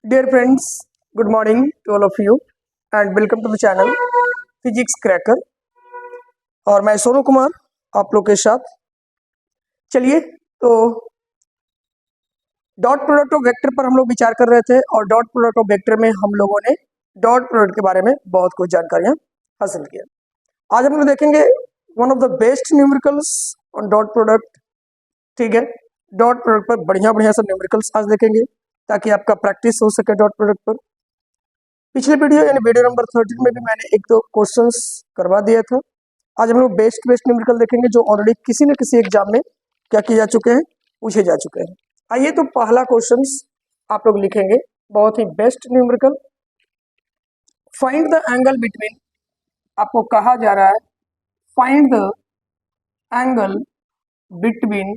Dear friends, good morning to all of you and welcome to the channel physics cracker. और मैं सोनू कुमार आप लोग के साथ। चलिए तो डॉट प्रोडक्ट ऑफ वेक्टर पर हम लोग विचार कर रहे थे और डॉट प्रोडक्ट ऑफ वेक्टर में हम लोगों ने डॉट प्रोडक्ट के बारे में बहुत कुछ जानकारियां हासिल किया। आज हम लोग देखेंगे one of the best numericals on dot product. ठीक है, डॉट प्रोडक्ट पर बढ़िया बढ़िया सब न्यूमेरिकल्स आज देखेंगे ताकि आपका प्रैक्टिस हो सके डॉट प्रोडक्ट पर। पिछले वीडियो यानी वीडियो नंबर 13 में भी मैंने एक दो क्वेश्चंस करवा दिया था। आज हम लोग बेस्ट न्यूमेरिकल देखेंगे जो ऑलरेडी किसी न किसी एग्जाम में क्या किए जा चुके हैं, पूछे जा चुके हैं। आइए तो पहला क्वेश्चंस आप लोग लिखेंगे, बहुत ही best numerical. Find the angle between, आपको कहा जा रहा है find the angle between,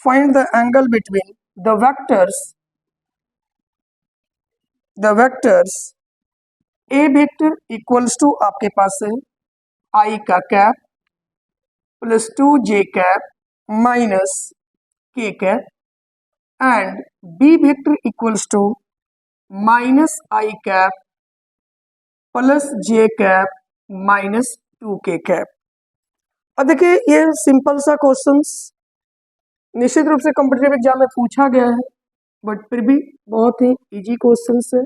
find the angle between the vectors A vector equals to आपके पास है आई का cap plus 2j cap minus K cap and B vector equals to minus I cap plus j cap minus 2k cap. अब देखिए ये simple सा questions निश्चित रूप से कॉम्पिटिटिव एग्जाम में पूछा गया है, बट फिर भी बहुत ही इजी क्वेश्चंस है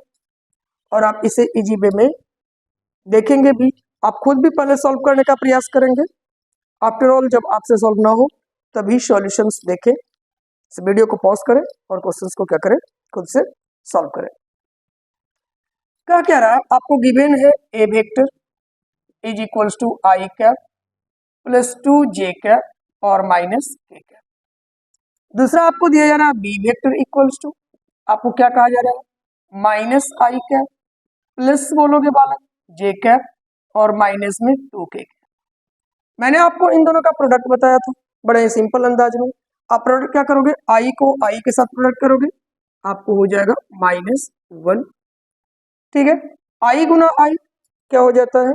और आप इसे इजी वे में देखेंगे भी। आप खुद भी पहले सॉल्व करने का प्रयास करेंगे। आफ्टर ऑल जब आपसे सॉल्व ना हो तभी सॉल्यूशंस देखें। इस वीडियो को पॉज करें और क्वेश्चंस को क्या करें, खुद से सॉल्व करें। क्या रहा है आपको गिवन है A vector is equals to I cap plus 2j cap और माइनस के कैप। दूसरा आपको दिया जा रहा है बी वेक्टर इक्वल्स टू, आपको क्या कहा जा रहा है माइनस आई कैप प्लस बोलोगे बालक j कैप और माइनस में 2k कैप। मैंने आपको इन दोनों का प्रोडक्ट बताया था बड़े ही सिंपल अंदाज में। आप प्रोडक्ट क्या करोगे, आई को आई के साथ प्रोडक्ट करोगे, आपको हो जाएगा -1। ठीक है, आई गुना आई क्या हो जाता है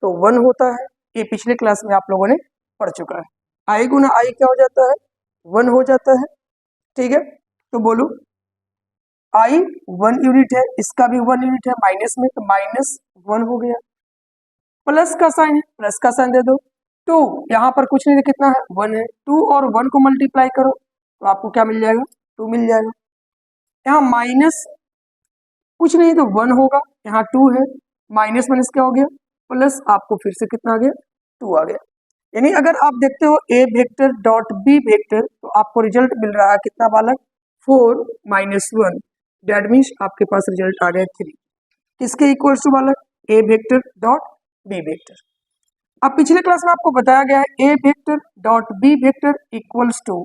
तो 1 होता है। ये पिछले क्लास में आप लोगों ने पढ़ चुका है। आई गुना आई क्या हो जाता है 1 हो जाता है। ठीक है, तो बोलो आई 1 यूनिट है, इसका भी 1 यूनिट है माइनस में, तो -1 हो गया। प्लस का साइन है, प्लस का साइन दे दो। 2 यहाँ पर कुछ नहीं है, कितना है 1 है। 2 और 1 को मल्टीप्लाई करो तो आपको क्या मिल जाएगा 2 मिल जाएगा। यहाँ माइनस कुछ नहीं तो 1 होगा, यहाँ 2 है, माइनस माइनस क्या हो गया प्लस, आपको फिर से कितना आ गया 2 आ गया। यानी अगर आप देखते हो ए वेक्टर डॉट बी वेक्टर तो आपको रिजल्ट मिल रहा है कितना बालक 4 - 1, डेट मीन्स आपके पास रिजल्ट आ गया 3। किसके इक्वल्स टू बालक A vector dot B vector. अब पिछले क्लास में आपको बताया गया है A vector dot B vector equals to,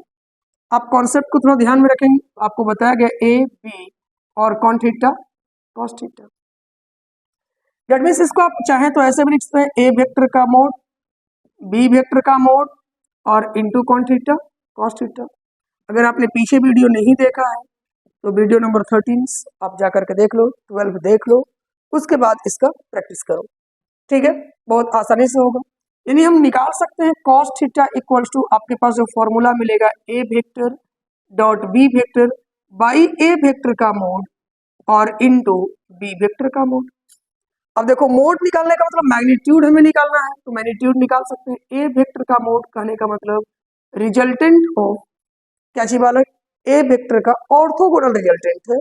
आप कॉन्सेप्ट को थोड़ा ध्यान में रखेंगे। आपको बताया गया ए बी और कॉन theta cos theta. That means इसको आप चाहें तो ऐसे भी लिख सकते हैं ए वेक्टर का मोड बी वेक्टर का मोड और इंटू कॉन थीटा कॉस थीटा। अगर आपने पीछे वीडियो नहीं देखा है तो वीडियो नंबर 13 आप जा करके देख लो, 12 देख लो, उसके बाद इसका प्रैक्टिस करो। ठीक है, बहुत आसानी से होगा। यानी हम निकाल सकते हैं कॉस थीटा इक्वल्स टू, आपके पास जो फॉर्मूला मिलेगा A vector dot B vector by A vector का मोड और इंटू बी वेक्टर का मोड। अब देखो मोड निकालने का मतलब मैग्नीट्यूड हमें निकालना है, तो मैग्नीट्यूड निकाल सकते हैं। ए वेक्टर का मोड कहने का मतलब रिजल्टेंट ऑफ क्या चीज बालक ए वेक्टर का ऑर्थोगोनल रिजल्टेंट है।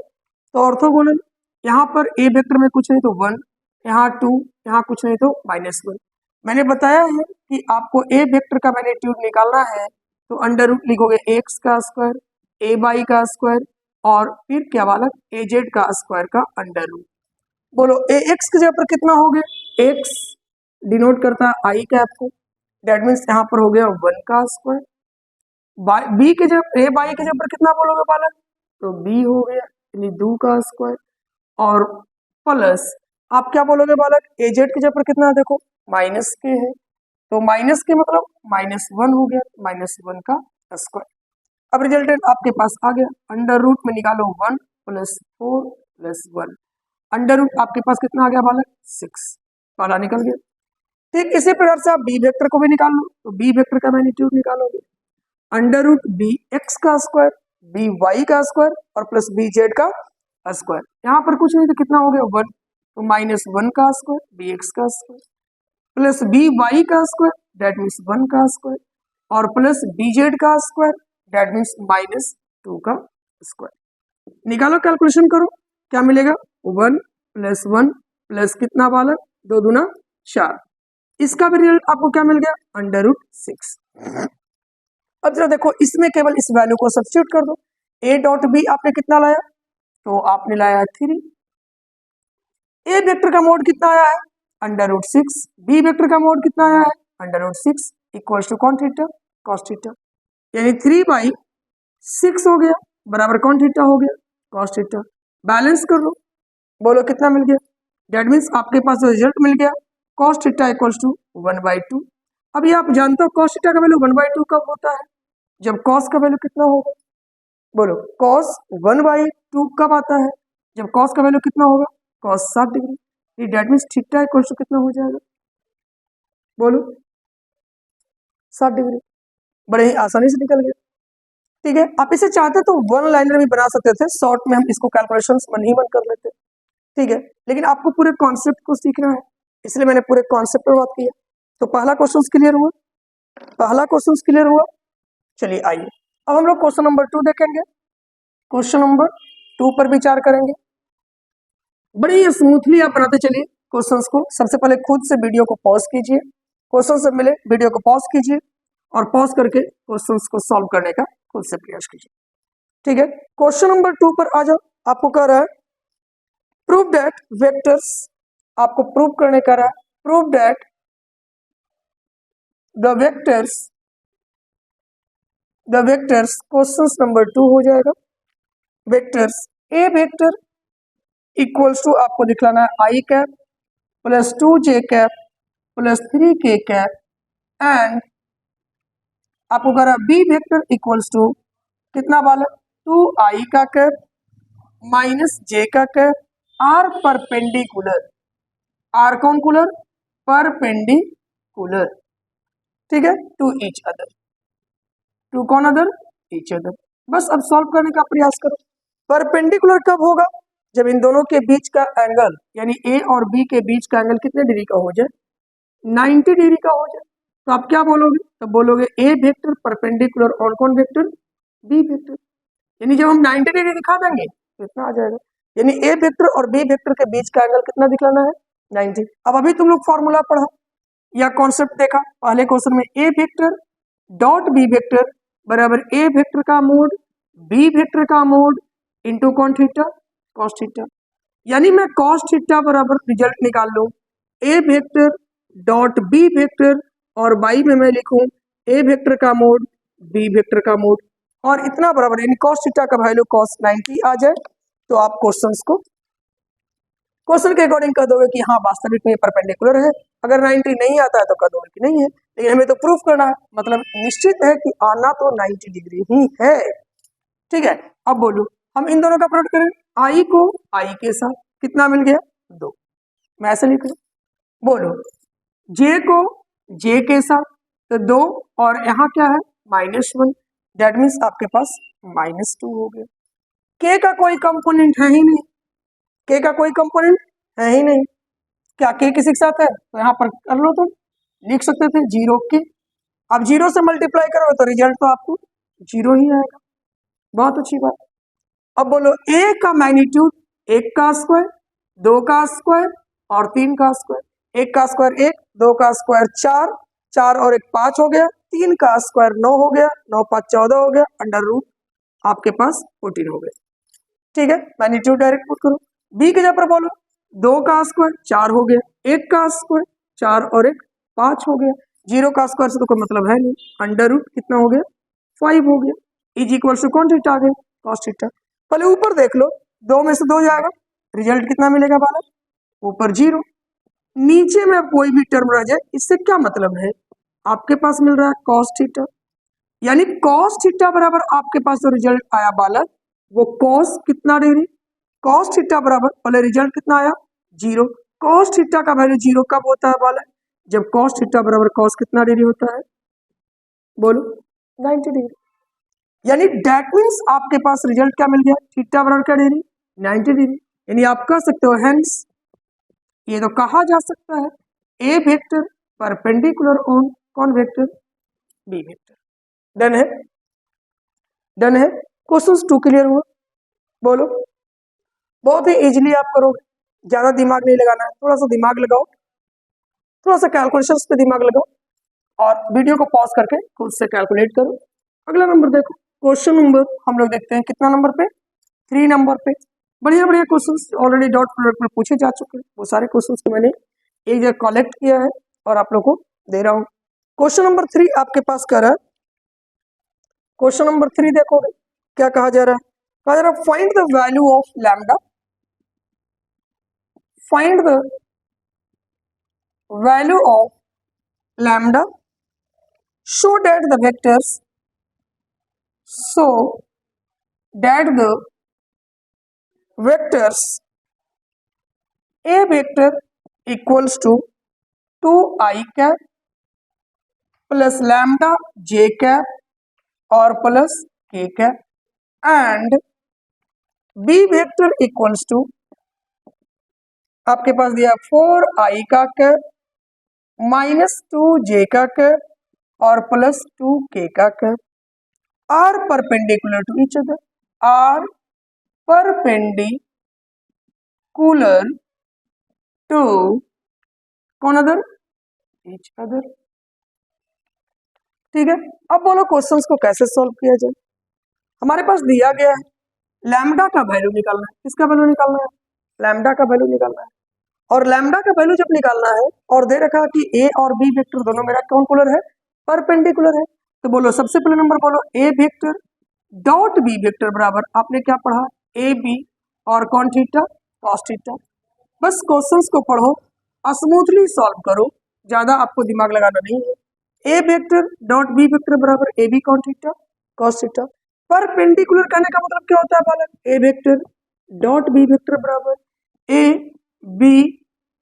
तो ऑर्थोगोनल यहाँ पर ए वेक्टर में कुछ नहीं तो 1, यहाँ 2, यहाँ कुछ नहीं तो -1। मैंने बताया है कि आपको ए वेक्टर का मैग्नीट्यूड निकालना है तो अंडर रूट लिखोगे एक्स का स्क्वायर ए बाई का स्क्वायर और फिर क्या बालक ए जेड का स्क्वायर का अंडर रूट। बोलो ए एक्स की जगह पर कितना हो गया, एक्स डिनोट करता है आई कैप को, डेट मीन्स यहाँ पर हो गया 1 का स्क्वायर। बी के जगह ए बाई के जगह पर कितना बोलोगे बालक, तो बी हो गया यानी 2 का स्क्वायर और प्लस आप क्या बोलोगे बालक ए जेड की जगह पर कितना है, देखो माइनस के है, तो माइनस के मतलब -1 हो गया, -1 का स्क्वायर। अब रिजल्टेंट आपके पास आ गया, अंडर रूट में निकालो 1 + 4 + 1, अंडर रूट आपके पास कितना आ गया बालक 6, वाला निकल गया। ठीक इसी प्रकार से आप बी वेक्टर को भी निकाल लो, तो बी वेक्टर का मैग्नीट्यूड निकालोगे अंडर रूट बी एक्स का स्क्वायर बी वाई का स्क्वायर और प्लस बी जेड का स्क्वायर, यहाँ पर कुछ नहीं तो कितना हो गया 1, तो -1 का स्क्वायर bx का स्क्वायर प्लस by का स्क्वायर दैट मीन्स 1 का स्क्वायर और प्लस bz का स्क्वायर दैट मीन्स -2 का स्क्वायर। निकालो, कैलकुलेशन करो, क्या मिलेगा 1 + 1 प्लस कितना वाला 2 दूना 4, इसका भी रिजल्ट आपको क्या मिल गया √6। अब जरा देखो, इसमें केवल इस वैल्यू को सब्स्टिट्यूट कर दो। a डॉट बी आपने कितना लाया, तो आपने लाया 3। ए वेक्टर का मोड कितना आया है √6, बी वेक्टर का मोड कितना आया है √6 इक्वल्स टू कॉन थीटा कॉस थीटा, यानी 3/6 हो गया बराबर कॉन थीटा हो गया कॉस थीटा। बैलेंस कर लो, बोलो कितना मिल गया, दैट मीन्स आपके पास रिजल्ट मिल गया कॉस थीटा इक्वल्स टू 1/2। अब ये आप जानते हो कॉस थीटा का वैल्यू 1/2 कब होता है, जब कॉस का वैल्यू कितना होगा, बोलो कॉस 1/2 कब आता है, जब कॉस का वैल्यू कितना होगा cos 7 degree, that means theta equals to कितना हो जाएगा, बोलो 7 डिग्री। बड़े ही आसानी से निकल गया। ठीक है, आप इसे चाहते तो वन लाइनर भी बना सकते थे, शॉर्ट में हम इसको कैलकुलेशंस मन ही मन कर लेते, ठीक है, लेकिन आपको पूरे कॉन्सेप्ट को सीखना है, इसलिए मैंने पूरे कॉन्सेप्ट पर बात की है। तो पहला क्वेश्चन क्लियर हुआ, पहला क्वेश्चन क्लियर हुआ। चलिए आइए अब हम लोग क्वेश्चन नंबर 2 देखेंगे। क्वेश्चन नंबर 2 पर विचार करेंगे। बड़ी स्मूथली आप बनाते चलिए क्वेश्चंस को। सबसे पहले खुद से वीडियो को पॉज कीजिए, क्वेश्चन से मिले वीडियो को पॉज कीजिए और पॉज करके क्वेश्चंस को सॉल्व करने का खुद से प्रयास कीजिए। ठीक है, क्वेश्चन नंबर 2 पर आ जाओ। आपको कह रहा है प्रूव दैट वेक्टर्स, आपको प्रूव करने का रहा है prove that the vectors question number 2 हो जाएगा। Vectors A vector equals to आपको दिखलाना है i cap plus 2j cap plus 3k cap and आपको कह रहा है बी वेक्टर इक्वल्स टू कितना वाला 2i का कैप माइनस j का कैप आर परपेंडिकुलर, आर कौन कुलर परपेंडिकुलर, ठीक है, टू ईच अदर, टू कौन अदर ईच अदर। बस अब सॉल्व करने का प्रयास करो। परपेंडिकुलर कब होगा, जब इन दोनों के बीच का एंगल यानी ए और बी के बीच का एंगल कितने डिग्री का हो जाए 90 डिग्री का हो जाए। तो आप क्या बोलोगे, तो बोलोगे ए वेक्टर परपेंडिकुलर और कौन वेक्टर बी वेक्टर, यानी जब हम 90 डिग्री दिखा देंगे तो इतना आ जाएगा, यानी ए वेक्टर और बी वेक्टर के बीच का एंगल कितना दिखलाना है 90। अब अभी तुम लोग फॉर्मूला पढ़ा या कॉन्सेप्ट देखा पहले क्वेश्चन में, ए वेक्टर डॉट बी वेक्टर बराबर ए वेक्टर का मोड बी वेक्टर का मोड इंटू कौन थीटा कॉस थीटा, यानी मैं कॉस थीटा बराबर रिजल्ट निकाल लूं ए वेक्टर डॉट बी वेक्टर और बाई में मैं लिखूं ए वेक्टर का मोड बी वेक्टर का मोड और इतना बराबर, यानी कॉस थीटा का वैल्यू cos 90 आ जाए तो आप क्वेश्चंस को क्वेश्चन के अकॉर्डिंग कह दोगे कि हाँ वास्तविक में परपेंडिकुलर है। अगर 90 नहीं आता है तो कह दोगे कि नहीं है, लेकिन हमें तो प्रूफ करना है, मतलब निश्चित है कि आना तो 90 डिग्री ही है। ठीक है, अब बोलो हम इन दोनों का प्लॉट करें, आई को आई के साथ कितना मिल गया 2, मैं ऐसे लिख रहा, बोलो जे को जे के साथ तो 2 और यहाँ क्या है -1, दैट मीन्स आपके पास -2 हो गया। के का कोई कंपोनेंट है ही नहीं, के का कोई कंपोनेंट है ही नहीं, क्या के किसी के साथ है, तो यहाँ पर कर लो, तुम लिख सकते थे 0 के, अब 0 से मल्टीप्लाई करोगे तो रिजल्ट तो आपको 0 ही आएगा। बहुत अच्छी बात। अब बोलो a का मैग्नीट्यूड 1 का स्क्वायर 2 का स्क्वायर और 3 का स्क्वायर, 1 का स्क्वायर 1 2 का स्क्वायर 4 4 और 1 5 हो गया, 3 का स्क्वायर 9 हो गया, 9 5 14 हो गया, अंडर रूट आपके पास 14 हो गया। ठीक है, मैग्नीट्यूड डायरेक्ट पुट करो। b के जगह पर बोलो 2 का स्क्वायर 4 हो गया, 1 का स्क्वायर 4 और 1 5 हो गया, 0 का स्क्वायर से तो कोई मतलब है नहीं, अंडर रूट कितना हो गया 5 हो गया, इज इक्वल टू कौन थीटा आ गया cos थीटा। पहले ऊपर देख लो, 2 में से 2 जाएगा, रिजल्ट कितना मिलेगा वाला ऊपर 0, नीचे में कोई भी टर्म रह जाए इससे क्या मतलब है, आपके पास मिल रहा है cos थीटा, यानी cos थीटा बराबर आपके पास जो रिजल्ट आया बालक वो cos कितना डिग्री, cos थीटा बराबर पहले रिजल्ट कितना आया 0, cos थीटा का वैल्यू 0 कब होता है बालक, जब cos थीटा बराबर cos कितना डिग्री होता है, बोलो 90 डिग्री, यानी दैट मीन्स आपके पास रिजल्ट क्या मिल गया थीटा बराबर क्या डिग्री 90 डिग्री। यानी आप कह सकते हो हेंस, ये तो कहा जा सकता है ए वेक्टर परपेंडिकुलर ऑन कौन वेक्टर, बी वेक्टर। डन है, डन है। क्वेश्चन 2 क्लियर हुआ, बोलो। बहुत ही इजीली आप करोगे, ज्यादा दिमाग नहीं लगाना है, थोड़ा सा दिमाग लगाओ, थोड़ा सा कैलकुलेशन पे दिमाग लगाओ और वीडियो को पॉज करके खुद से कैलकुलेट करो। अगला नंबर देखो, क्वेश्चन नंबर हम लोग देखते हैं कितना नंबर पे, 3 नंबर पे। बढ़िया बढ़िया क्वेश्चंस ऑलरेडी डॉट प्रोडक्ट में पूछे जा चुके हैं, वो सारे क्वेश्चंस को मैंने एक जगह कलेक्ट किया है और आप लोग को दे रहा हूँ। क्वेश्चन नंबर 3 आपके पास कह रहा है, क्वेश्चन नंबर 3 देखोगे क्या कहा जा रहा है, कहा जा रहा है find the value of lambda, find the value of lambda so that the vectors, so that the vectors a vector equals to 2i cap plus lambda j cap और plus k cap and b vector equals to आपके पास दिया 4i का cap minus 2j का cap और plus 2k का cap, are perpendicular to each other, are perpendicular to कौन other, each other. ठीक है, अब बोलो क्वेश्चंस को कैसे सॉल्व किया जाए। हमारे पास दिया गया है लैम्डा का वैल्यू निकालना है, किसका वैल्यू निकालना है, लैम्डा का वैल्यू निकालना है। और लैम्डा का वैल्यू जब निकालना है और दे रखा है कि ए और बी वेक्टर दोनों मेरा कौन पोलर है, परपेंडिकुलर है, तो बोलो सबसे पहले नंबर बोलो ए वेक्टर डॉट बी वेक्टर बराबर आपने क्या पढ़ा, ए बी और कौन थीटा, कॉस थीटा। बस क्वेश्चंस को पढ़ो, स्मूथली सॉल्व करो, ज्यादा आपको दिमाग लगाना नहीं है। A vector dot B vector बराबर ए बी कौन थीटा, कॉस थीटा। परपेंडिकुलर कहने का मतलब क्या होता है बालक, A vector dot B vector बराबर ए बी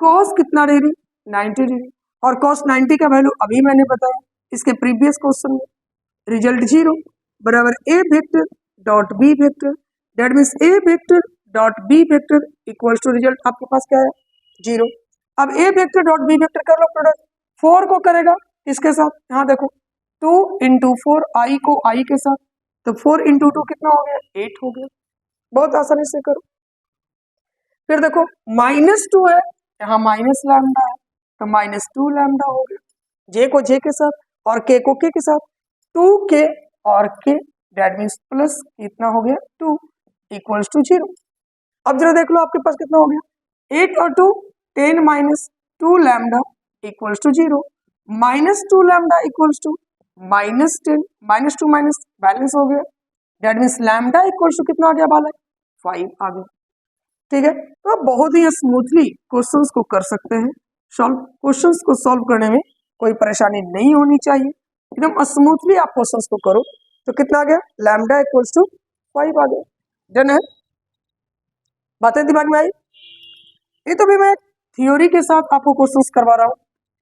कॉस कितना डिग्री, 90 डिग्री, और कॉस 90 का वैल्यू अभी मैंने बताया इसके प्रीवियस क्वेश्चन में, रिजल्ट 0 बराबर A vector dot B vector, that means A vector dot B vector equals to result आपके पास क्या है, 0। अब A vector dot B vector कर लो प्रोडक्ट, 4 को करेगा इसके साथ, यहाँ देखो 2 इंटू 4 आई को आई के साथ, तो 4 इंटू 2 कितना हो गया, 8 हो गया। बहुत आसानी से करो। फिर देखो -2 है, यहाँ माइनस लैम्डा है तो -2 लैम्डा हो गया, जे को जे के साथ और के को के साथ, 2k और k दैट मीन्स प्लस कितना हो गया 2 इक्वल्स टू 0। अब जरा देख लो आपके पास कितना हो गया, 8 और 2 10 minus 2 lambda equals to 0, -2 lambda equals to -10, -2 minus balance हो गया, that means lambda equals to कितना आ गया बालक, 5 आ गया। ठीक है, तो आप बहुत ही स्मूथली क्वेश्चंस को कर सकते हैं सॉल्व। क्वेश्चंस को सॉल्व करने में कोई परेशानी नहीं होनी चाहिए, एकदम स्मूथली आप क्वेश्चंस को करो। तो कितना आ गया, लैम्डा इक्वल्स टू 5 आ गया। डन है, बातें दिमाग में आई। ये तो भी मैं थ्योरी के साथ आपको क्वेश्चंस करवा रहा हूँ,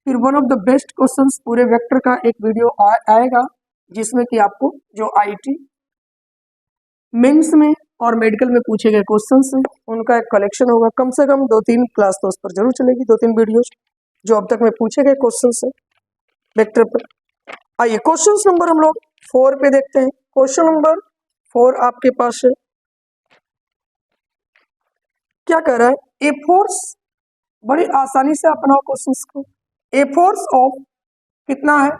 फिर one of the best questions पूरे वेक्टर का एक वीडियो आएगा जिसमें कि आपको जो आईटी मेंस में और मेडिकल में पूछे गए क्वेश्चंस हैं उनका एक कलेक्शन होगा, कम से कम 2-3 क्लास तो उस पर जरूर चलेगी, 2-3 वीडियोज जो अब तक में पूछे गए क्वेश्चंस हैं वेक्टर पर। आइए क्वेश्चन नंबर हम लोग 4 पे देखते हैं। क्वेश्चन नंबर 4 आपके पास है, क्या कह रहा है, ए फोर्स, बड़ी आसानी से आप बनाओ क्वेश्चंस को, ए फोर्स ऑफ कितना है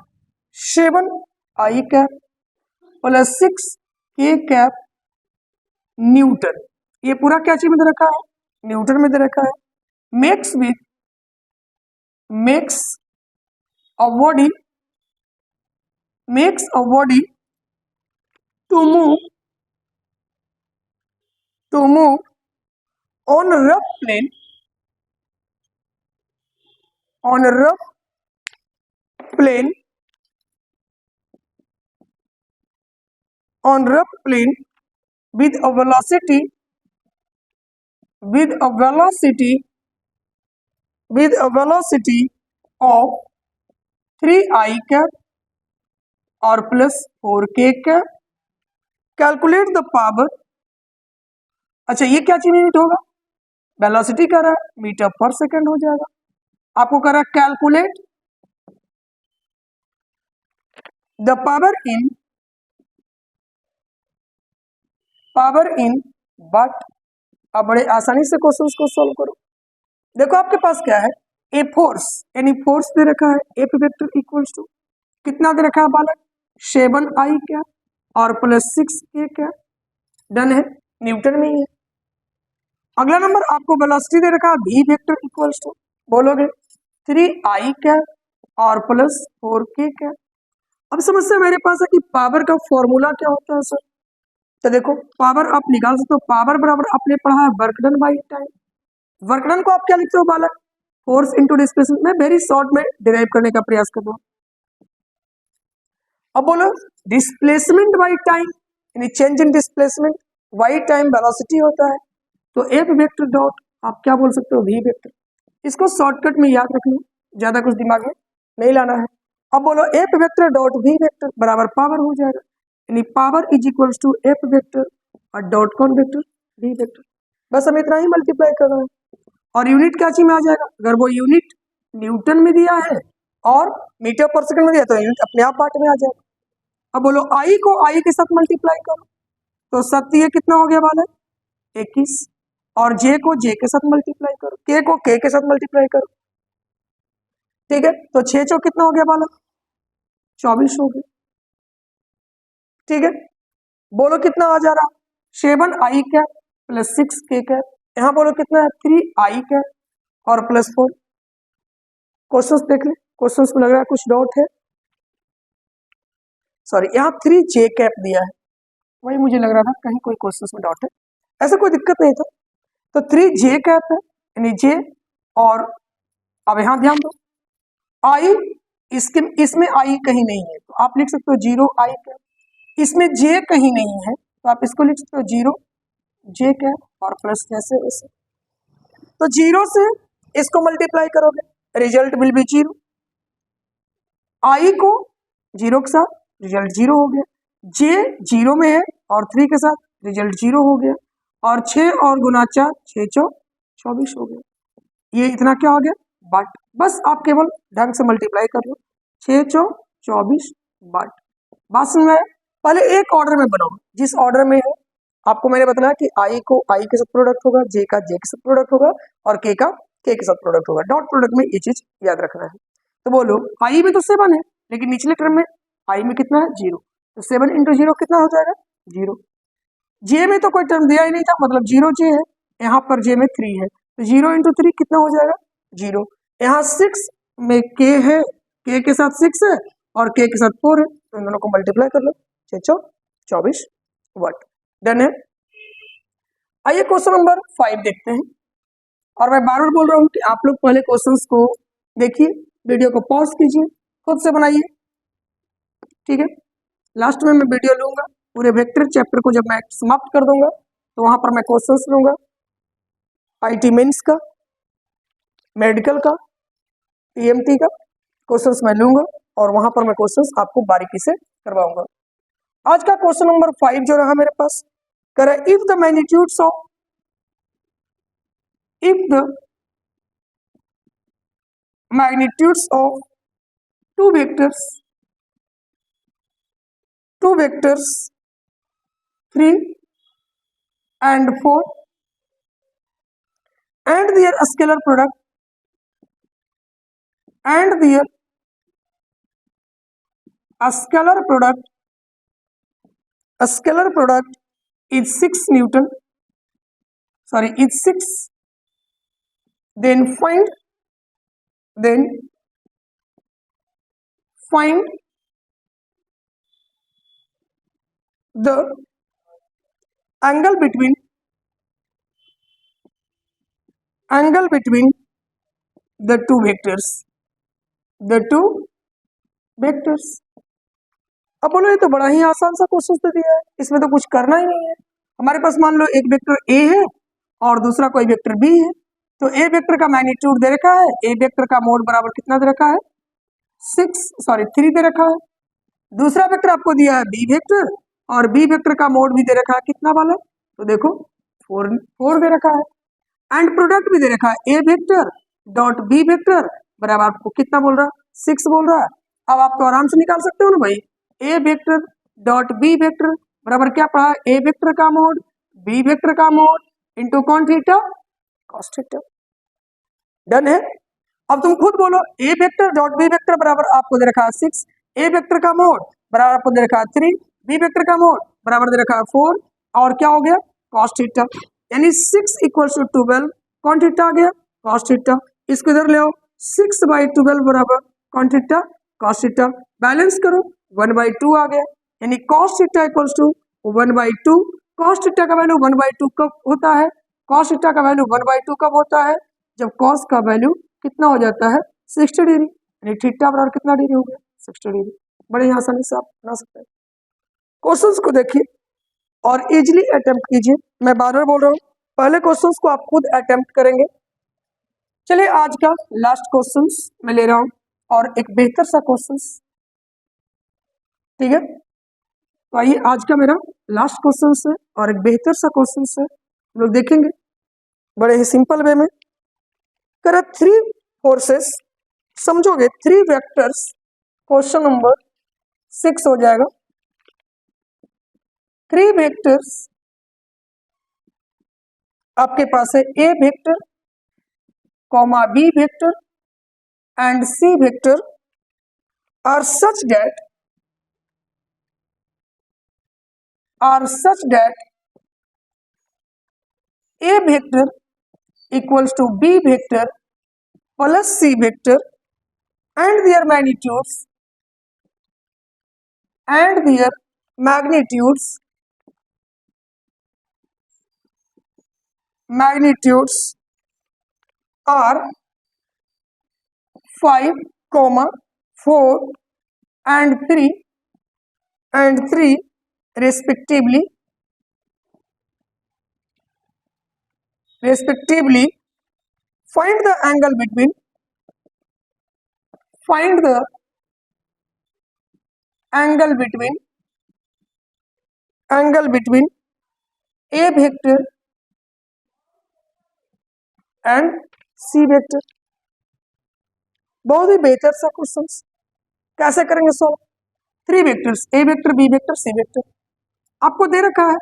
7i cap plus 6k cap Newton, ये पूरा क्या चीज में दे रखा है, न्यूटन में दे रखा है, makes a body to move on a rough plane, on a rough plane with a velocity of 3i cap और plus 4k cap, calculate the power अच्छा ये क्या चीज यूनिट होगा, वेलोसिटी कर रहा है मीटर पर सेकंड हो जाएगा। आपको कर रहा है कैलकुलेट द पावर इन वाट। अब बड़े आसानी से क्वेश्चंस को सॉल्व करो। देखो आपके पास क्या है, ए फोर्स, यानी फोर्स दे रखा है एफ वेक्टर इक्वल्स टू कितना दे रखा है बालक, 7i क्या और प्लस 6k क्या, डन है, न्यूटन में ही है। अगला नंबर आपको वेलोसिटी दे रखा है v वेक्टर इक्वल्स टू, बोलोगे 3i क्या और प्लस 4k क्या। अब समस्या मेरे पास है कि पावर का फॉर्मूला क्या होता है सर, तो देखो पावर आप निकाल सकते हो, पावर बराबर आपने पढ़ा है work done by time. Work done को आप क्या लिखते हो बालक, फोर्स इनटू डिस्प्लेसमेंट। मैं वेरी शॉर्ट में डिराइव करने का प्रयास कर रहा हूं। अब बोलो डिस्प्लेसमेंट बाई टाइम, यानी change in displacement, by time velocity होता है, तो एफ वेक्टर डॉट आप क्या बोल सकते हो वी वेक्टर। इसको शॉर्टकट में याद रखना, ज्यादा कुछ दिमाग में नहीं लाना है। अब बोलो F vector dot V vector बराबर पावर हो जाएगा, यानी power is equals to F vector और डॉट कौन वेक्टर वी वेक्टर। बस हम इतना ही मल्टीप्लाई कर रहे हैं। और यूनिट क्या चीज में आ जाएगा, अगर वो यूनिट न्यूटन में दिया है और मीटर पर सेकंड में दिया तो यूनिट अपने आप पार्ट में आ जाएगा। अब बोलो आई को आई के साथ मल्टीप्लाई करो, तो सत्य कितना हो गया बालक 21, और जे को जे के साथ मल्टीप्लाई करो, के को के साथ मल्टीप्लाई करो, ठीक है, तो 6 चौक कितना हो गया बालक 24 हो गया, ठीक है। बोलो कितना आ जा रहा, 7i क्या प्लस 6k क्या, यहाँ बोलो कितना है 3i क्या और प्लस 4। क्वेश्चंस देख ले, क्वेश्चंस में लग रहा है कुछ डाउट है, सॉरी यहाँ 3j कैप दिया है, वही मुझे लग रहा था कहीं कोई क्वेश्चंस में डाउट है, ऐसा कोई दिक्कत नहीं था। तो 3j कैप है यानी j, और अब यहाँ ध्यान दो i इसमें i कहीं नहीं है तो आप लिख सकते हो 0i कैप, इसमें j कहीं नहीं है तो आप इसको लिख सकते हो 0j कैप और प्लस जैसे वैसे। तो 0 से इसको मल्टीप्लाई करोगे रिजल्ट विल बी 0, i को 0 के साथ रिजल्ट 0 हो गया, j 0 में है और 3 के साथ रिजल्ट 0 हो गया, और 6 और गुना 4 6 चौक 24 हो गया। ये इतना क्या हो गया बट, बस आप केवल ढंग से मल्टीप्लाई कर लो, 6 चौक 24 बट। बात समझ में आया, पहले एक ऑर्डर में बनाओ जिस ऑर्डर में है। आपको मैंने बताया कि आई को आई के साथ प्रोडक्ट होगा, जे का जे के साथ प्रोडक्ट होगा और के का के साथ प्रोडक्ट होगा। डॉट प्रोडक्ट में ये चीज याद रखना है। तो बोलो आई में तो 7 है लेकिन निचले क्रम में आई में कितना है 0, तो 7 इंटू 0 कितना हो जाएगा 0। जे में तो कोई टर्म दिया ही नहीं था मतलब 0j है, यहाँ पर जे में 3 है तो 0 इंटू 3 कितना हो जाएगा 0। यहाँ 6 में k है, k के साथ 6 है और k के साथ 4 है, तो इन दोनों को मल्टीप्लाई कर लो 6 चौक 24 वाट, डन है। आइए क्वेश्चन नंबर 5 देखते हैं, और मैं बार बार बोल रहा हूँ कि आप लोग पहले क्वेश्चंस को देखिए, वीडियो को पॉज कीजिए, खुद से बनाइए, ठीक है। लास्ट में मैं वीडियो लूंगा पूरे वेक्टर चैप्टर को, जब मैं समाप्त कर दूंगा तो वहां पर मैं क्वेश्चंस लूंगा आईटी मेंस का, मेडिकल का, टीएमटी का क्वेश्चंस मैं लूंगा और वहां पर मैं क्वेश्चंस आपको बारीकी से करवाऊंगा। आज का क्वेश्चन नंबर 5 जो रहा मेरे पास, करे if the magnitudes of two vectors 3 and 4 and their scalar product is 6 Newton, is 6, then find the angle between the two vectors। अब बोलो ये तो बड़ा ही आसान सा क्वेश्चन दे दिया है, इसमें तो कुछ करना ही नहीं है। हमारे पास मान लो एक वेक्टर ए है और दूसरा कोई वेक्टर बी है, तो ए वेक्टर का मैग्नीट्यूड दे रखा है, ए वेक्टर का मोड बराबर कितना दे रखा है 3 दे रखा है। दूसरा वेक्टर आपको दिया है बी वेक्टर और बी वेक्टर का मोड भी दे रखा है कितना वाला, तो देखो 4 दे रखा है एंड प्रोडक्ट भी दे रखा है A vector dot B vector बराबर आपको कितना बोल रहा है 6 बोल रहा है। अब आप तो आराम से निकाल सकते हो ना भाई, ए वेक्टर डॉट बी वेक्टर बराबर क्या पढ़ा, ए वेक्टर का मोड बी वेक्टर का मोड इंटू कौन थीटा कॉस थीटा। डन है। अब तुम खुद बोलो ए वेक्टर डॉट बी वेक्टर बराबर आपको दे रखा है 6, ए वेक्टर का मोड बराबर आपको दे रखा है 3, बी वेक्टर का मोड बराबर दे रखा है 4 और क्या हो गया कॉस थीटा, यानी 6 इक्वल्स टू 12 कौन थीटा आ गया कॉस थीटा। इसको इधर ले आओ 6/12 बराबर कौन थीटा कॉस थीटा, बैलेंस करो 1/2 आ गया, यानी cos theta equals to 1/2। Cos theta का वैल्यू 1/2 कब होता है, कॉस थीटा का वैल्यू 1/2 कब होता है, जब कॉस का वैल्यू कितना हो जाता है 60 डिग्री, यानी थीटा बराबर कितना डिग्री हो गया 60 डिग्री। बड़े ही आसानी से आप बना सकते हैं। क्वेश्चंस को देखिए और इजीली अटेम्प्ट कीजिए। मैं बार बार बोल रहा हूँ, पहले क्वेश्चंस को आप खुद अटेम्प्ट करेंगे। चलिए आज का लास्ट क्वेश्चंस मैं ले रहा हूँ और एक बेहतर सा क्वेश्चंस, ठीक है। तो आइए आज का मेरा लास्ट क्वेश्चंस है और एक बेहतर सा क्वेश्चंस है, हम लोग देखेंगे बड़े ही सिंपल वे में। करा 3 फोर्सेस समझोगे 3 वेक्टर्स, क्वेश्चन नंबर 6 हो जाएगा। 3 वेक्टर्स आपके पास है A vector comma B vector and C vector are such that a vector equals to b vector plus c vector and their magnitudes are 5, 4 and 3 respectively. Find the angle between a vector and c vector। बहुत ही बेहतर सा question, कैसे करेंगे solve. 3 vectors A vector B vector C vector आपको दे रखा है,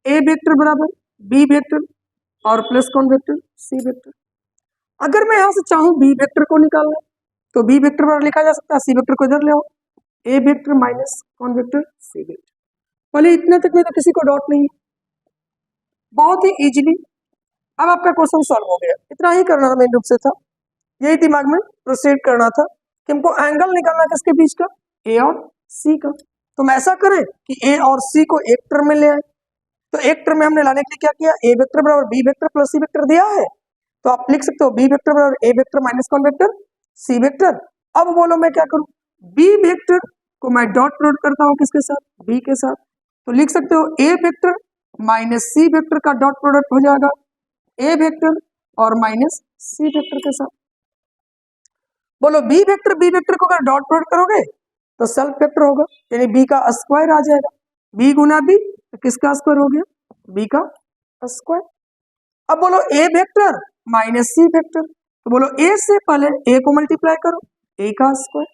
A vector बराबर बी वेक्टर और प्लस कौन वेक्टर सी वेक्टर। अगर मैं यहां से चाहूं बी वेक्टर को निकालना तो बी वेक्टर बराबर लिखा जा सकता है, सी वेक्टर को इधर ले आओ, ए वेक्टर माइनस कौन वेक्टर सी वेक्टर। भले इतने तक में तो किसी को डाउट नहीं है, बहुत ही इजीली अब आपका क्वेश्चन सॉल्व हो गया। इतना ही करना था, मेन रूप से था यही दिमाग में प्रोसीड करना था कि हमको एंगल निकालना किसके बीच का, ए और सी का। तो हम ऐसा करें कि ए और सी को एक टर्म में ले आए। तो एक टर्म में हमने लाने के लिए क्या किया, ए वेक्टर बराबर B vector plus C vector दिया है, तो आप लिख सकते हो बी वेक्टर बराबर ए वेक्टर माइनस कौन वेक्टर सी वेक्टर। अब बोलो मैं क्या करूं, बी वेक्टर को मैं डॉट प्रोडक्ट करता हूं किसके साथ, बी के साथ। तो लिख सकते हो ए वेक्टर माइनस सी वेक्टर का डॉट प्रोडक्ट हो जाएगा ए वेक्टर और माइनस सी वेक्टर के साथ। बोलो बी वेक्टर को अगर डॉट प्रोडक्ट करोगे तो सेल्फ वेक्टर होगा, यानी बी का स्क्वायर आ जाएगा। बी गुना बी तो किसका स्क्वायर हो गया, बी का स्क्वायर। अब बोलो ए वेक्टर माइनस सी वेक्टर, तो बोलो ए से पहले ए को मल्टीप्लाई करो, ए का स्क्वायर,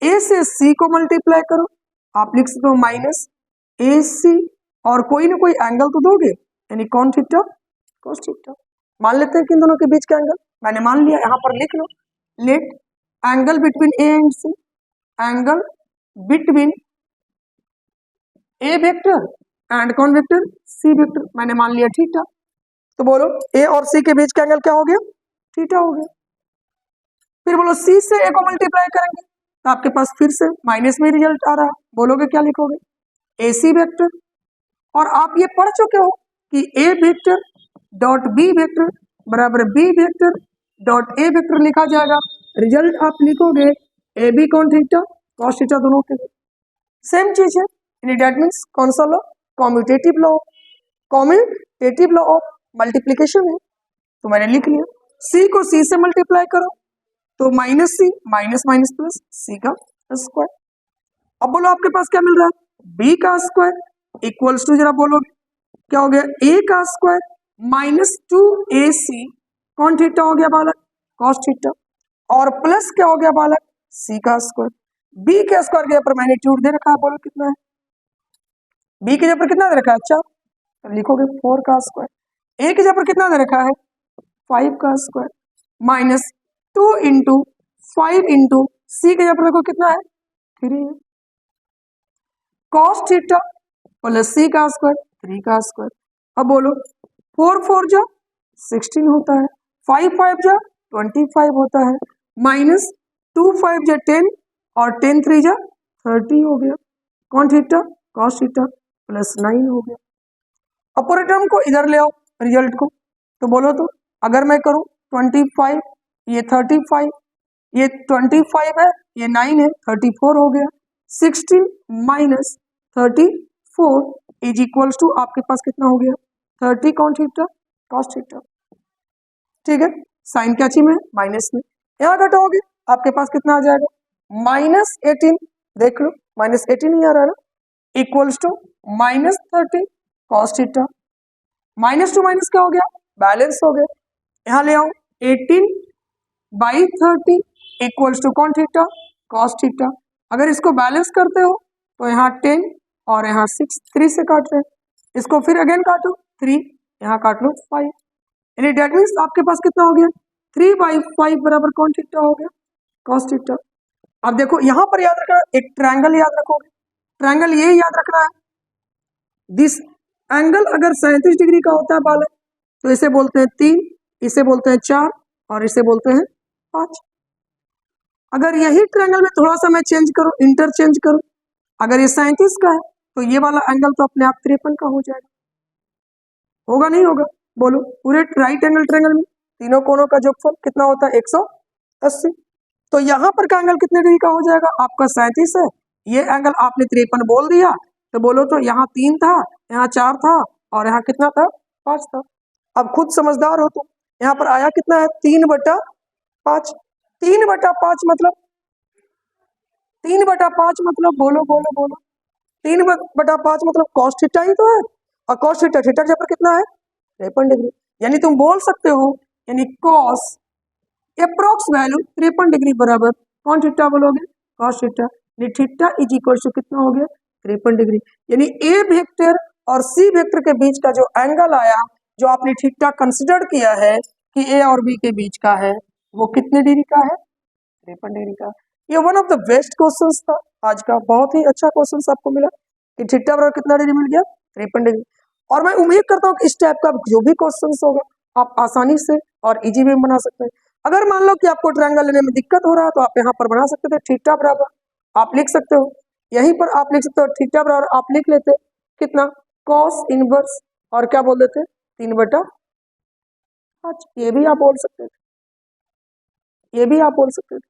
ए से सी को मल्टीप्लाई करो, आप लिख सकते हो माइनस ए सी, और कोई ना कोई एंगल तो दोगे, यानी कौन थीटा कॉस थीटा। मान लेते हैं कि इन दोनों के बीच का एंगल मैंने मान लिया, यहां पर लिख लो, let angle between A and C, angle between A vector and कौन वेक्टर सी वेक्टर, मैंने मान लिया थीटा। तो बोलो ए और सी के बीच का एंगल क्या हो गया, थीटा हो गया। फिर बोलो सी से ए को मल्टीप्लाई करेंगे तो आपके पास फिर से माइनस में रिजल्ट आ रहा है, बोलोगे क्या लिखोगे, ए सी वेक्टर। और आप ये पढ़ चुके हो कि A vector dot B vector बराबर B vector dot A vector लिखा जाएगा। रिजल्ट आप लिखोगे ए बी कौन थीटा कॉस थीटा, दोनों के लिए सेम चीज है, यानी दैट मींस कौन सा law, commutative law of multiplication है। तो मैंने लिख लिया, सी को सी से मल्टीप्लाई करो तो माइनस सी माइनस माइनस प्लस सी का स्क्वायर। अब बोलो आपके पास क्या मिल रहा है, बी का स्क्वायर इक्वल्स टू, जरा बोलो क्या हो गया, ए का स्क्वायर -2ac कौन थीटा हो गया बालक, कॉस थीटा, और प्लस क्या हो गया बालक, c का स्क्वायर। b के स्क्वायर के ऊपर मैग्नीट्यूड दे रखा है, बोलो कितना है, b के ऊपर कितना दे रखा है, अच्छा तो लिखोगे 4 का स्क्वायर। a के ऊपर कितना दे रखा है, 5 का स्क्वायर, -2 इंटू 5 इंटू c के ऊपर देखो कितना है, 3 है, कॉस थीटा प्लस c का स्क्वायर 3 का स्क्वायर। अब बोलो 4 4 जा 16 होता है, 5 5 जा 25 होता है, -2 5 जा 10 और 10 3 जा 30 हो गया, कौन थीटा, कॉस थीटा प्लस 9 हो गया। अपर टर्म को इधर ले आओ रिजल्ट को, तो बोलो तो अगर मैं करूं 25 ये 35 ये 25 है ये 9 है 34 हो गया, 16 माइनस 34 इज इक्वल्स टू आपके पास कितना हो गया, 30 कौन थीटा, कॉस थीटा। ठीक है, साइन क्या चीज में, माइनस में, यहाँ घटाओगे आपके पास कितना आ जाएगा, -18, देख लो -18 ही आ रहा है ना, equals to -30 cos theta, minus to minus क्या हो गया, बैलेंस हो गया, यहाँ ले आओ 18/30 इक्वल्स टू कौन थीटा, कॉस थीटा। अगर इसको बैलेंस करते हो तो यहाँ 10 और यहाँ 6 3 से काट रहे हैं, इसको फिर अगेन काटो 3, यहाँ काट लो 5, यानी डेट मीन्स आपके पास कितना हो गया, 3/5 बराबर कौन थीटा हो गया, कॉस थीटा। अब देखो यहाँ पर याद रखना, एक ट्रायंगल याद रखोगे, ट्रायंगल ये याद रखना है, दिस एंगल अगर 37 डिग्री का होता है बालक तो इसे बोलते हैं 3, इसे बोलते हैं 4 और इसे बोलते हैं 5। अगर यही ट्रायंगल में थोड़ा सा मैं चेंज करूं, इंटरचेंज करूं, अगर ये 37 का है तो ये वाला एंगल तो अपने आप 53 का हो जाएगा, होगा नहीं होगा, बोलो पूरे राइट एंगल ट्रायंगल में तीनों कोनों का जोगफल कितना होता है, 180। तो यहाँ पर का एंगल कितने डिग्री का हो जाएगा, आपका 37 है, ये एंगल आपने 53 बोल दिया, तो बोलो तो यहाँ 3 था, यहाँ 4 था और यहाँ कितना था, 5 था। अब खुद समझदार हो तो यहाँ पर आया कितना है, 3/5, 3/5 मतलब 3/5 मतलब बोलो बोलो बोलो 3/5 मतलब कॉस थीटा ही तो है, और कॉस थीटा थीटा के ऊपर कितना है, 53 डिग्री, यानी तुम बोल सकते हो यानी कॉस अप्रोक्स वैल्यू 53 डिग्री बराबर कौन थीटा बोलोगे, cos theta, theta is equal to कितना हो गया, 53 डिग्री। यानी ए वेक्टर और सी वेक्टर के बीच का जो एंगल आया, जो आपने थीटा कंसिडर किया है कि ए और बी के बीच का है, वो कितने डिग्री का है, 53 डिग्री का। ये one of the best questions था आज का, बहुत ही अच्छा क्वेश्चन आपको मिला कि थीटा बराबर कितना डिग्री मिल गया, 53 डिग्री। और मैं उम्मीद करता हूँ कि इस टाइप का जो भी क्वेश्चन होगा आप आसानी से और इजी वे में बना सकते हैं। अगर मान लो कि आपको ट्रायंगल लेने में दिक्कत हो रहा है तो आप यहाँ पर बना सकते थे, थीटा बराबर आप लिख सकते हो, यहीं पर आप लिख सकते हो थीटा बराबर आप लिख लेते कितना, कॉस इनवर्स और क्या बोल देते 3/5, ये भी आप बोल सकते थे, ये भी आप बोल सकते थे।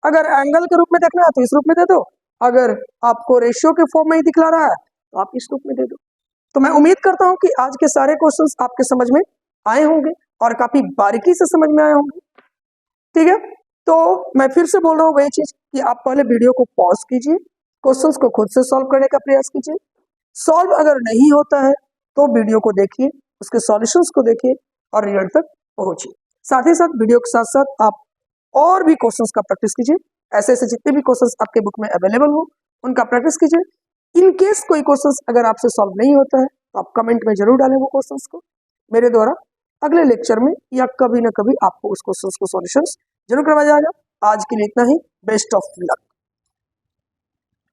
अगर एंगल के रूप में देखना है तो इस रूप में दे दो, अगर आपको रेशियो के फॉर्म में ही दिखला रहा है तो आप इस रूप में दे दो। तो मैं उम्मीद करता हूं कि आज के सारे क्वेश्चंस आपके समझ में आए होंगे और काफी बारीकी से समझ में आए होंगे। ठीक है, तो मैं फिर से बोल रहा हूँ वही चीज कि आप पहले वीडियो को पॉज कीजिए, क्वेश्चंस को खुद से सॉल्व करने का प्रयास कीजिए, सॉल्व अगर नहीं होता है तो वीडियो को देखिए, उसके सॉल्यूशंस को देखिए और रिजल्ट तक पहुंचिए। साथ ही साथ वीडियो के साथ साथ आप और भी क्वेश्चंस का प्रैक्टिस कीजिए, ऐसे ऐसे जितने भी क्वेश्चंस आपके बुक में अवेलेबल हो उनका प्रैक्टिस कीजिए। इन केस कोई क्वेश्चंस अगर आपसे सॉल्व नहीं होता है तो आप कमेंट में जरूर डालें वो क्वेश्चंस को, मेरे द्वारा अगले लेक्चर में या कभी ना कभी आपको उस क्वेश्चंस को सॉल्यूशंस जरूर करवाया जाएगा। आज के लिए इतना ही, बेस्ट ऑफ लक।